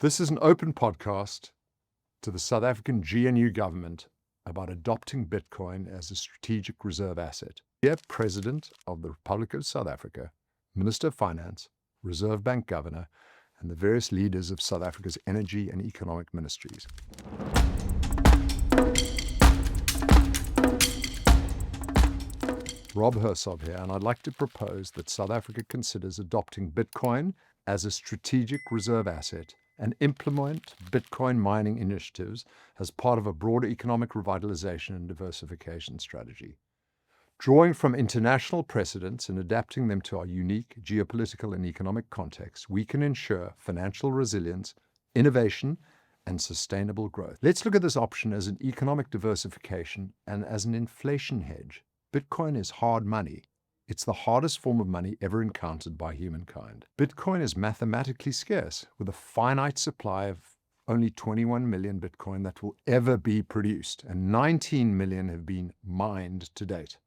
This is an open podcast to the South African GNU government about adopting Bitcoin as a strategic reserve asset. Dear President of the Republic of South Africa, Minister of Finance, Reserve Bank Governor, and the various leaders of South Africa's energy and economic ministries. Rob Hersov here, and I'd like to propose that South Africa considers adopting Bitcoin as a strategic reserve asset and implement Bitcoin mining initiatives as part of a broader economic revitalisation and diversification strategy. Drawing from international precedents and adapting them to our unique geopolitical and economic context, we can ensure financial resilience, innovation, and sustainable growth. Let's look at this option as an economic diversification and as an inflation hedge. Bitcoin is hard money. It's the hardest form of money ever encountered by humankind. Bitcoin is mathematically scarce, with a finite supply of only 21 million Bitcoin that will ever be produced, and 19 million have been mined to date,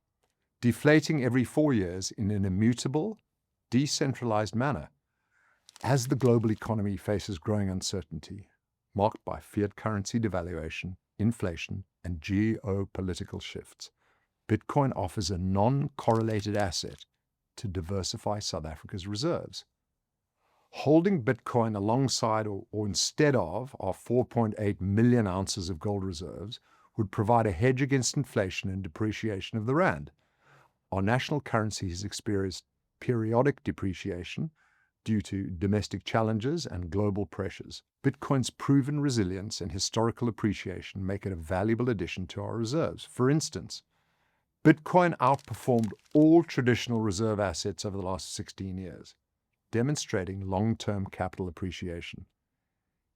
deflating every 4 years in an immutable, decentralized manner. As the global economy faces growing uncertainty, marked by fiat currency devaluation, inflation, and geopolitical shifts, Bitcoin offers a non-correlated asset to diversify South Africa's reserves. Holding Bitcoin alongside or instead of our 4.8 million ounces of gold reserves would provide a hedge against inflation and depreciation of the rand. Our national currency has experienced periodic depreciation due to domestic challenges and global pressures. Bitcoin's proven resilience and historical appreciation make it a valuable addition to our reserves. For instance, Bitcoin outperformed all traditional reserve assets over the last 16 years, demonstrating long-term capital appreciation.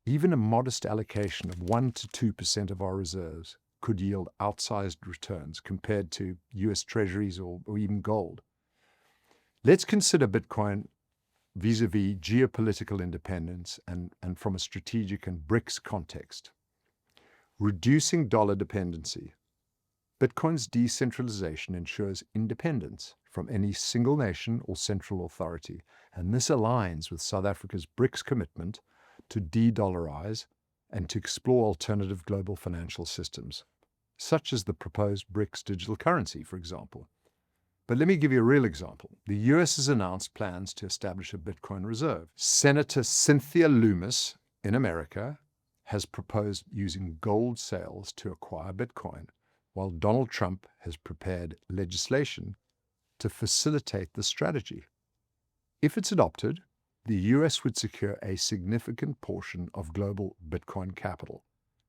Even a modest allocation of 1 to 2% of our reserves could yield outsized returns compared to US treasuries or even gold. Let's consider Bitcoin vis-a-vis geopolitical independence and from a strategic and BRICS context. Reducing dollar dependency. Bitcoin's decentralization ensures independence from any single nation or central authority, and this aligns with South Africa's BRICS commitment to de-dollarize and to explore alternative global financial systems, such as the proposed BRICS digital currency, for example. But let me give you a real example. The US has announced plans to establish a Bitcoin reserve. Senator Cynthia Lummis in America has proposed using gold sales to acquire Bitcoin, while Donald Trump has prepared legislation to facilitate the strategy. If it's adopted, the US would secure a significant portion of global Bitcoin capital,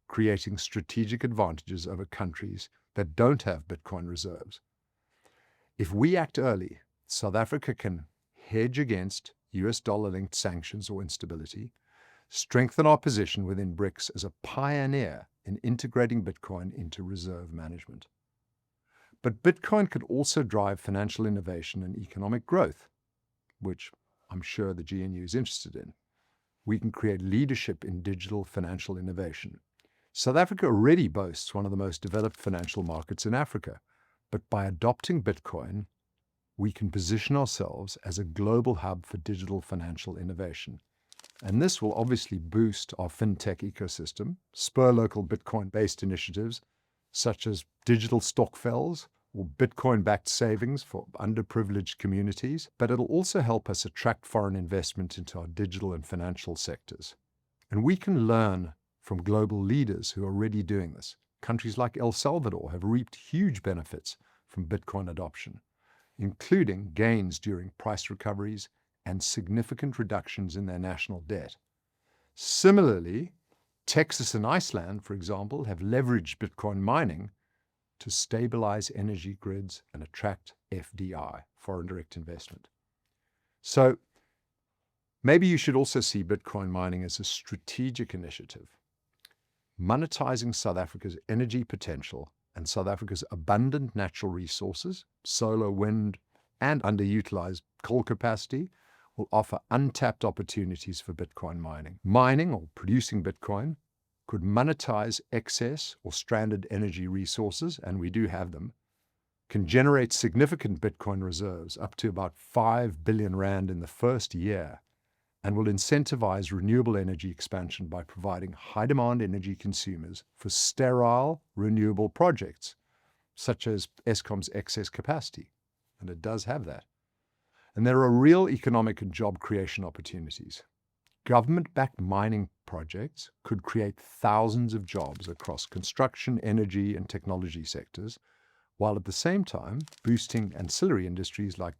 creating strategic advantages over countries that don't have Bitcoin reserves. If we act early, South Africa can hedge against US dollar-linked sanctions or instability, strengthen our position within BRICS as a pioneer in integrating Bitcoin into reserve management. But Bitcoin could also drive financial innovation and economic growth, which I'm sure the GNU is interested in. We can create leadership in digital financial innovation. South Africa already boasts one of the most developed financial markets in Africa, but by adopting Bitcoin, we can position ourselves as a global hub for digital financial innovation. And this will obviously boost our fintech ecosystem, spur local Bitcoin-based initiatives such as digital stokvels or Bitcoin-backed savings for underprivileged communities, but it'll also help us attract foreign investment into our digital and financial sectors. And we can learn from global leaders who are already doing this. Countries like El Salvador have reaped huge benefits from Bitcoin adoption, including gains during price recoveries and significant reductions in their national debt. Similarly, Texas and Iceland, for example, have leveraged Bitcoin mining to stabilize energy grids and attract FDI, foreign direct investment. So maybe you should also see Bitcoin mining as a strategic initiative, monetizing South Africa's energy potential and South Africa's abundant natural resources, solar, wind, and underutilized coal capacity, will offer untapped opportunities for Bitcoin mining. Mining or producing Bitcoin could monetize excess or stranded energy resources, and we do have them, can generate significant Bitcoin reserves, up to about 5 billion rand in the first year, and will incentivize renewable energy expansion by providing high-demand energy consumers for sterile renewable projects, such as Eskom's excess capacity, and it does have that. And there are real economic and job creation opportunities. Government-backed mining projects could create thousands of jobs across construction, energy, and technology sectors, while at the same time boosting ancillary industries like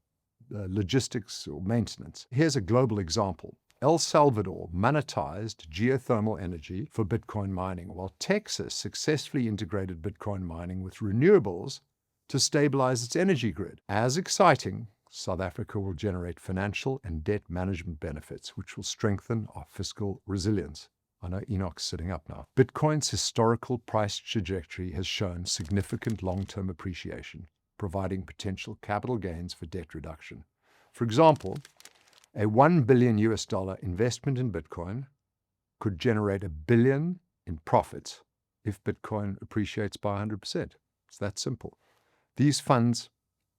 logistics or maintenance. Here's a global example. El Salvador monetized geothermal energy for Bitcoin mining, while Texas successfully integrated Bitcoin mining with renewables to stabilize its energy grid. As exciting, South Africa will generate financial and debt management benefits, which will strengthen our fiscal resilience. I know Enoch's sitting up now. Bitcoin's historical price trajectory has shown significant long-term appreciation, providing potential capital gains for debt reduction. For example, a $1 billion investment in Bitcoin could generate $1 billion in profits if Bitcoin appreciates by 100%. It's that simple. These funds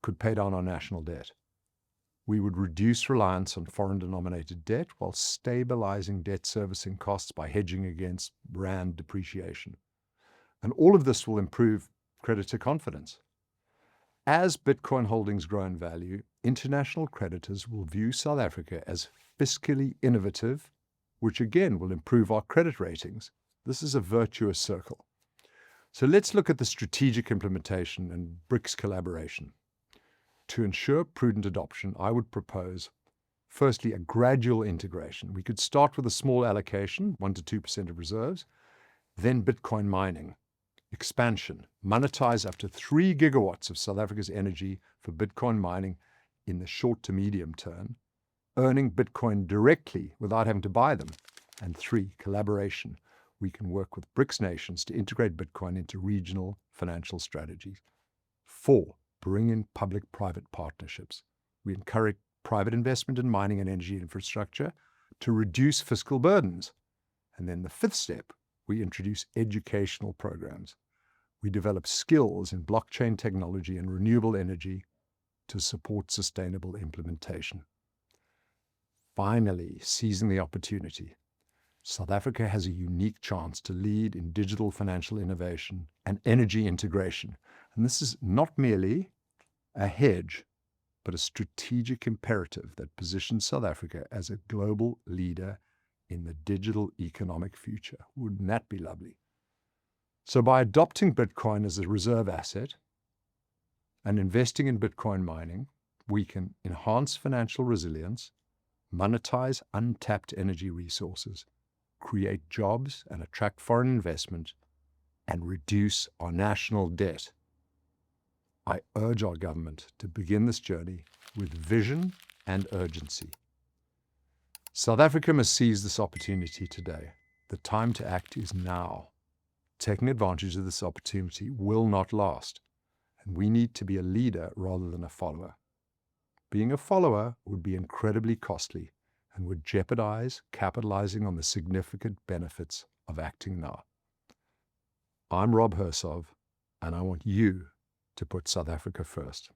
could pay down our national debt. We would reduce reliance on foreign-denominated debt while stabilizing debt servicing costs by hedging against rand depreciation. And all of this will improve creditor confidence. As Bitcoin holdings grow in value, international creditors will view South Africa as fiscally innovative, which again will improve our credit ratings. This is a virtuous circle. So let's look at the strategic implementation and BRICS collaboration. To ensure prudent adoption, I would propose, firstly, a gradual integration. We could start with a small allocation, 1 to 2% of reserves, then Bitcoin mining, expansion, monetize up to 3 gigawatts of South Africa's energy for Bitcoin mining in the short to medium term, earning Bitcoin directly without having to buy them. And 3, collaboration. We can work with BRICS nations to integrate Bitcoin into regional financial strategies. 4, bring in public-private partnerships. We encourage private investment in mining and energy infrastructure to reduce fiscal burdens. And then the 5th step, we introduce educational programs. We develop skills in blockchain technology and renewable energy to support sustainable implementation. Finally, seizing the opportunity. South Africa has a unique chance to lead in digital financial innovation and energy integration. And this is not merely a hedge, but a strategic imperative that positions South Africa as a global leader in the digital economic future. Wouldn't that be lovely? So by adopting Bitcoin as a reserve asset and investing in Bitcoin mining, we can enhance financial resilience, monetize untapped energy resources, create jobs and attract foreign investment, and reduce our national debt. I urge our government to begin this journey with vision and urgency. South Africa must seize this opportunity today. The time to act is now. Taking advantage of this opportunity will not last, and we need to be a leader rather than a follower. Being a follower would be incredibly costly and would jeopardize capitalizing on the significant benefits of acting now. I'm Rob Hersov, and I want you to put South Africa first.